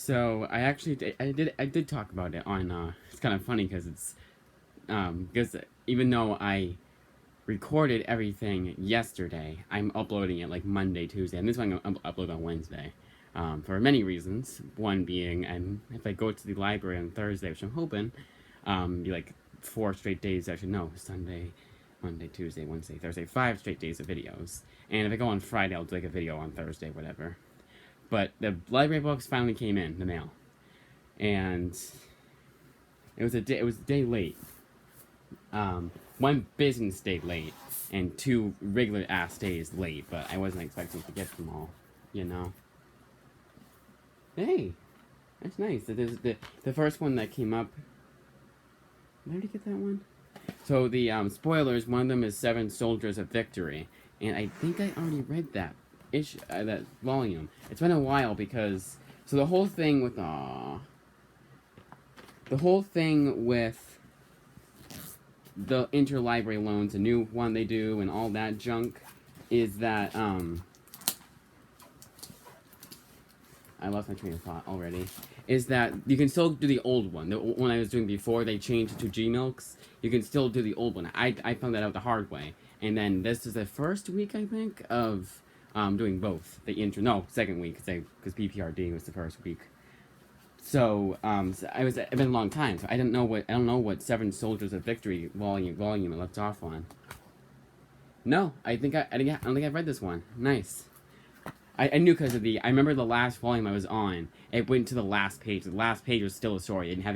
So I did talk about it on. It's kind of funny because even though I recorded everything yesterday, I'm uploading it like Monday, Tuesday, and this one I'm upload on Wednesday. For many reasons. One being, and if I go to the library on Thursday, which I'm hoping, be like 4 straight days. Actually, no, Sunday, Monday, Tuesday, Wednesday, Thursday, 5 straight days of videos. And if I go on Friday, I'll do like a video on Thursday, whatever. But the library books finally came in the mail, and it was a day late. One business day late, and 2 regular ass days late. But I wasn't expecting to get them all, you know. Hey, that's nice. The first one that came up. Did I already get that one? So the spoilers. One of them is 7 Soldiers of Victory, and I think I already read that that volume. It's been a while because the whole thing with the interlibrary loans, a new one they do, and all that junk, is that I lost my train of thought already. Is that you can still do the old one. The one I was doing before they changed it to G-Milks. You can still do the old one. I found that out the hard way. And then this is the first week, I think, of doing both. Second week, because PPRD was the first week. So, it's been a long time. So I don't know what 7 Soldiers of Victory volume it left off on. No, I don't think I've read this one. Nice. I knew because I remember the last volume I was on, it went to the last page. The last page was still a story. It didn't have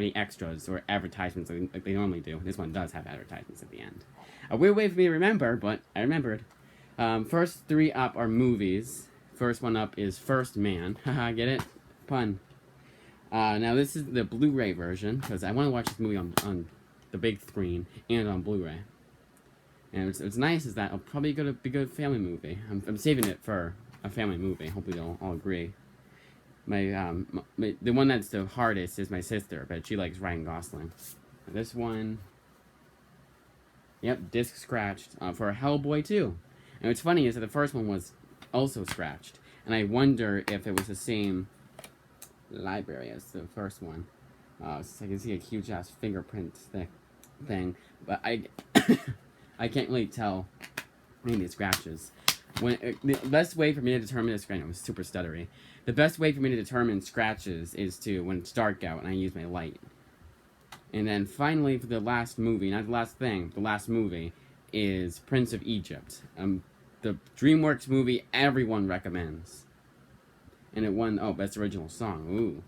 any extras or advertisements like they normally do. This one does have advertisements at the end. A weird way for me to remember, but I remembered. First 3 up are movies. First one up is First Man. Haha, get it? Pun. Now this is the Blu-ray version, because I want to watch this movie on the big screen and on Blu-ray. And what's nice is that it'll probably be a good family movie. I'm saving it for a family movie. Hopefully they'll all agree. The one that's the hardest is my sister, but she likes Ryan Gosling. This one, yep, disc scratched for Hellboy 2. And what's funny is that the first one was also scratched, and I wonder if it was the same library as the first one. So I can see a huge ass fingerprint thing, but I can't really tell any scratches. The best way for me to determine this, it was super stuttery. The best way for me to determine scratches is when it's dark out and I use my light. And then finally, for the last movie, not the last thing, the last movie is Prince of Egypt. The DreamWorks movie everyone recommends. And it won, Best Original Song. Ooh.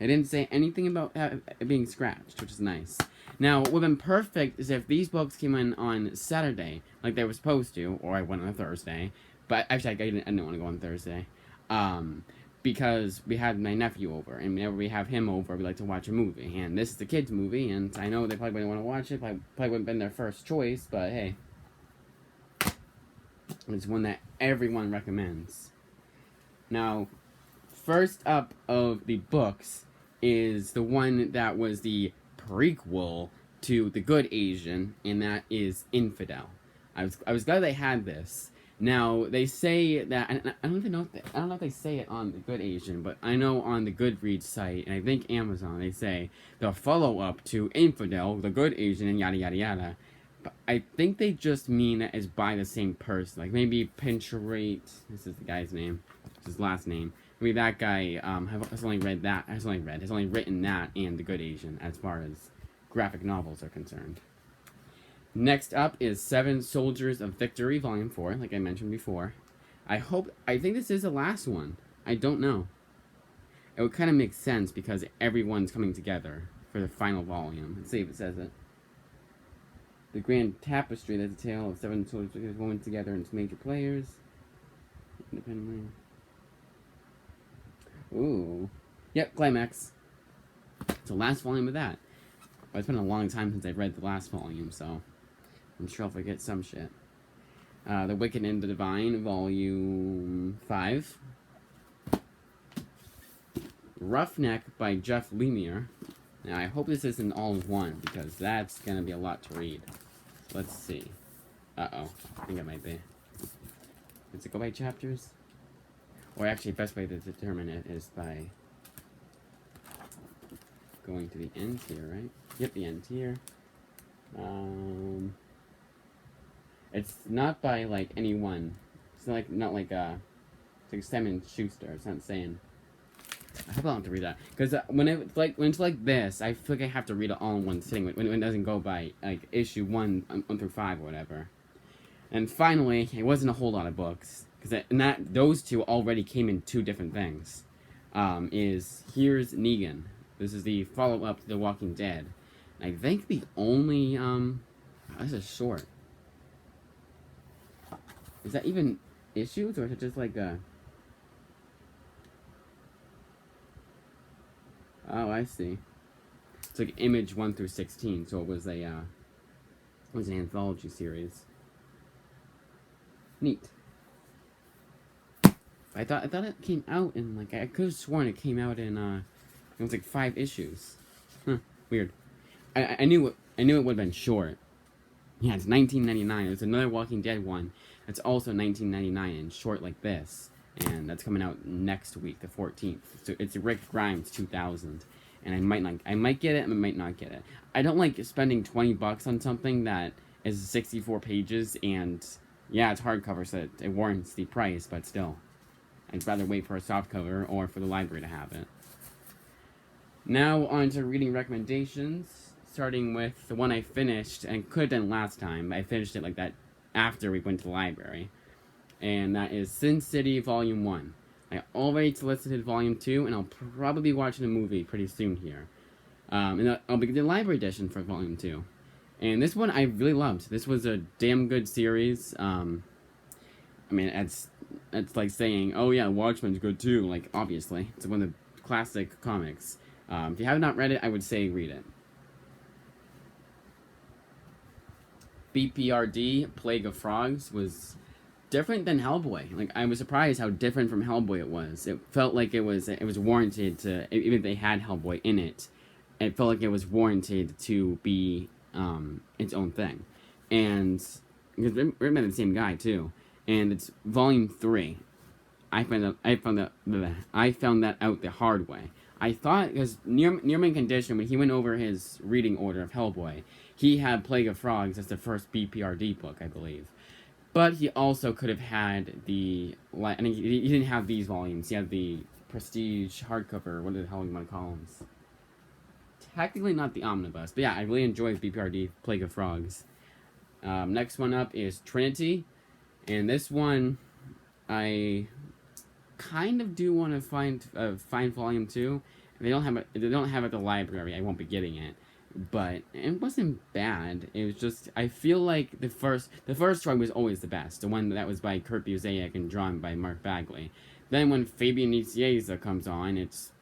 It didn't say anything about it being scratched, which is nice. Now, what would have been perfect is if these books came in on Saturday, like they were supposed to, or I went on a Thursday. But actually, I didn't want to go on Thursday. Because we had my nephew over, and whenever we have him over, we like to watch a movie. And this is the kids' movie, and I know they probably wouldn't want to watch it. Probably wouldn't have been their first choice, but hey. It's one that everyone recommends. Now, first up of the books is the one that was the prequel to The Good Asian, and that is Infidel. I was glad they had this. Now they say that I don't know if they say it on The Good Asian, but I know on the Goodreads site and I think Amazon they say the follow up to Infidel, The Good Asian, and yada yada yada. But I think they just mean that it's by the same person, like maybe Pincherate. This is the guy's name, his last name. Maybe that guy has only written that and The Good Asian as far as graphic novels are concerned. Next up is 7 Soldiers of Victory, Volume 4, like I mentioned before. I think this is the last one. I don't know. It would kind of make sense because everyone's coming together for the final volume. Let's see if it says it. The Grand Tapestry, that's a tale of 7 soldiers going together and its major players. Independently. Ooh. Yep, climax. It's the last volume of that. But it's been a long time since I've read the last volume, so I'm sure I'll forget some shit. The Wicked and the Divine, Volume 5. Roughneck by Jeff Lemire. Now, I hope this isn't all in one, because that's going to be a lot to read. Let's see. Uh-oh. I think it might be. Does it go by chapters? Or actually, best way to determine it is by going to the end here, right? Yep, the end here. It's not by like any one. It's not like it's like Simon Schuster. It's not saying. I hope I don't have to read that because when it's like this, I feel like I have to read it all in one sitting when it doesn't go by like issue 1 through 5 or whatever. And finally, it wasn't a whole lot of books because those two already came in 2 different things. Here's Negan. This is the follow up to The Walking Dead. And I think the only this is short. Is that even issues or is it just like a? Oh, I see. It's like Image 1 through 16, so it was an anthology series. Neat. I thought it came out in like I could have sworn it came out in it was like 5 issues. Huh, weird. I knew it would have been short. Yeah, it's 1999. There's another Walking Dead one that's also 1999 and short like this. And that's coming out next week, the 14th. So it's Rick Grimes 2000, and I might get it, and I might not get it. I don't like spending $20 on something that is 64 pages, and yeah, it's hardcover, so it warrants the price, but still, I'd rather wait for a softcover or for the library to have it. Now on to reading recommendations, starting with the one I finished and could have done last time. I finished it like that after we went to the library. And that is Sin City Volume 1. I already solicited Volume 2, and I'll probably be watching a movie pretty soon here. And I'll be getting the library edition for Volume 2. And this one I really loved. This was a damn good series. I mean, it's like saying, oh yeah, Watchmen's good too. Like, obviously. It's one of the classic comics. If you have not read it, I would say read it. BPRD, Plague of Frogs, was different than Hellboy. Like, I was surprised how different from Hellboy it was. It felt like it was warranted to, even if they had Hellboy in it, it felt like it was warranted to be its own thing. And because we're written by the same guy too. And it's Volume 3. I found that out the hard way. I thought, because Nearman Condition, when he went over his reading order of Hellboy, he had Plague of Frogs as the first BPRD book, I believe. But he also could have had the, I mean, he didn't have these volumes. He had the Prestige hardcover, what the hell you want to call them? Technically not the omnibus, but yeah, I really enjoyed BPRD, Plague of Frogs. Next one up is Trinity, and this one, I kind of do want to find Volume 2. If they don't have it at the library, I won't be getting it. But it wasn't bad. It was just, I feel like the first story was always the best. The one that was by Kurt Busiek and drawn by Mark Bagley. Then when Fabian Nicieza comes on, it's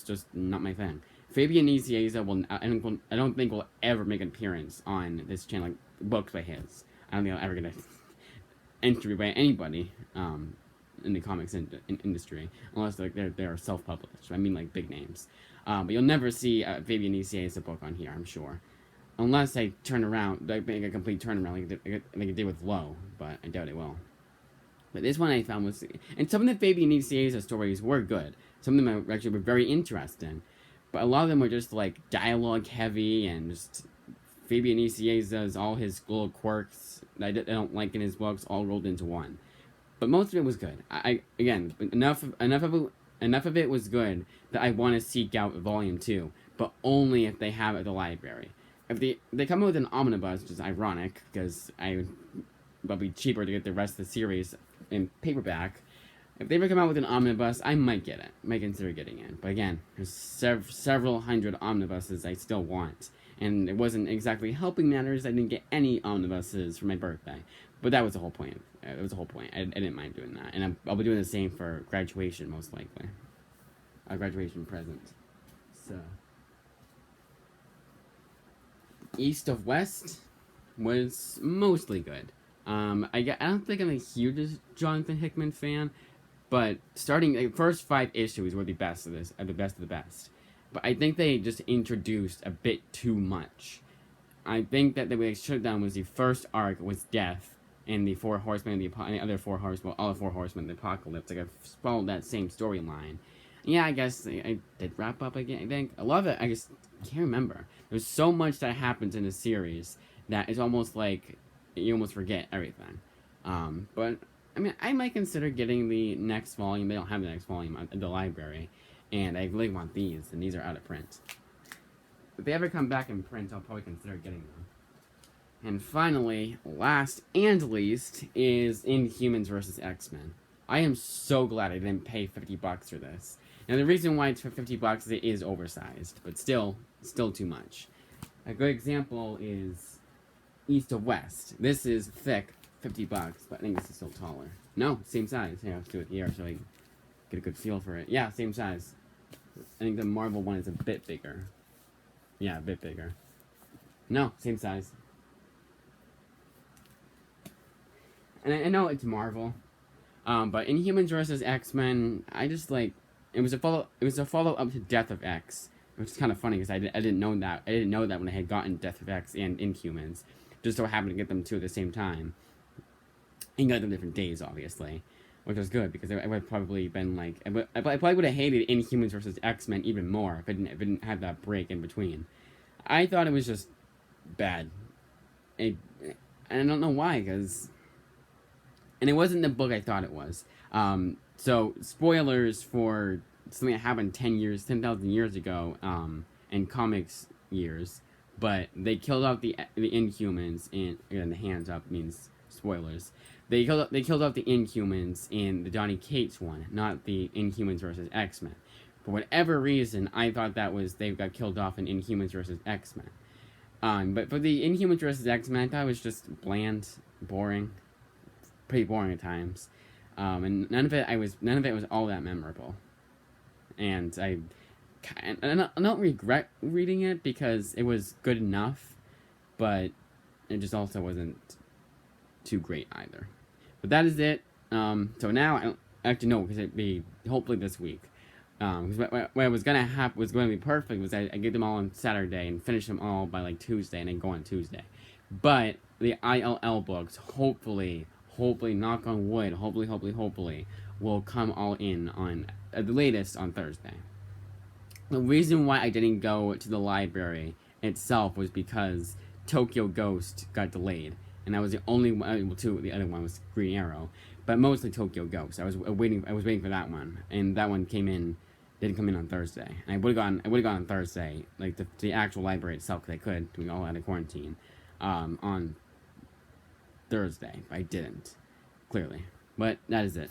just not my thing. Fabian Nicieza I don't think will ever make an appearance on this channel. Like, books by his. I don't think I'll ever get an entry by anybody in the comics industry, unless like they're self-published. I mean, like, big names. But you'll never see Fabian Nicieza book on here, I'm sure. Unless I turn around, like make a complete turnaround like I did with Low, but I doubt it will. But this one I found was, and some of the Fabian Nicieza stories were good. Some of them actually were very interesting. But a lot of them were just like dialogue heavy and just Fabian Nicieza's all his little quirks that I don't like in his books all rolled into one. But most of it was good. Again, enough of it was good that I want to seek out Volume 2, but only if they have it at the library. If they come out with an omnibus, which is ironic, because it'll be cheaper to get the rest of the series in paperback. If they ever come out with an omnibus, I might get it. Might consider getting it. But again, there's several hundred omnibuses I still want. And it wasn't exactly helping matters. I didn't get any omnibuses for my birthday. But that was the whole point. It was the whole point. I didn't mind doing that. And I'll be doing the same for graduation, most likely. A graduation present. So. East of West was mostly good. I don't think I'm a huge Jonathan Hickman fan, but starting the first 5 issues were the best of this, the best of the best. But I think they just introduced a bit too much. I think that the way they should have done was the first arc was death, and the Four Horsemen and the other Four Horsemen, all the Four Horsemen of the Apocalypse. Like, I've followed that same storyline. Yeah, I guess I did wrap up again. I think I love it. I just can't remember. There's so much that happens in the series that it's almost like you almost forget everything. But I mean, I might consider getting the next volume. They don't have the next volume at the library, and I really want these, and these are out of print. If they ever come back in print, I'll probably consider getting them. And finally, last and least, is Inhumans vs. X-Men. I am so glad I didn't pay $50 for this. Now, the reason why it's for $50 is it is oversized, but still too much. A good example is East to West. This is thick, $50, but I think this is still taller. No, same size. Here, let's do it here so I get a good feel for it. Yeah, same size. I think the Marvel one is a bit bigger. Yeah, a bit bigger. No, same size. And I know it's Marvel, but Inhumans vs. X-Men, I just like it was a follow up to Death of X, which is kind of funny because I didn't know that when I had gotten Death of X and Inhumans, just so happened to get them two at the same time, and got them different days, obviously, which was good because I would have probably been like I probably would have hated Inhumans vs. X-Men even more if I didn't have that break in between. I thought it was just bad. I don't know why, because. And it wasn't the book I thought it was. So, spoilers for something that happened 10,000 years ago, in comics years. But they killed off the Inhumans, and again, the hands up means spoilers. They killed off the Inhumans in the Donny Cates one, not the Inhumans versus X-Men. For whatever reason, I thought they got killed off in Inhumans versus X-Men. But for the Inhumans versus X-Men, I thought it was just bland, boring. Pretty boring at times, and none of it was all that memorable, and I don't regret reading it because it was good enough, but it just also wasn't too great either. But that is it. So now I don't actually know because it'd be hopefully this week. Because what was going to be perfect was I get them all on Saturday and finish them all by like Tuesday and then go on Tuesday. But the ILL books hopefully, knock on wood, hopefully, will come all in on, at the latest, on Thursday. The reason why I didn't go to the library itself was because Tokyo Ghost got delayed. And that was the only one, the other one was Green Arrow. But mostly Tokyo Ghost. I was waiting for that one. And that one didn't come in on Thursday. And I would have gone on Thursday, like the actual library itself, because I could, we all had a quarantine, on Thursday. I didn't, clearly. But that is it.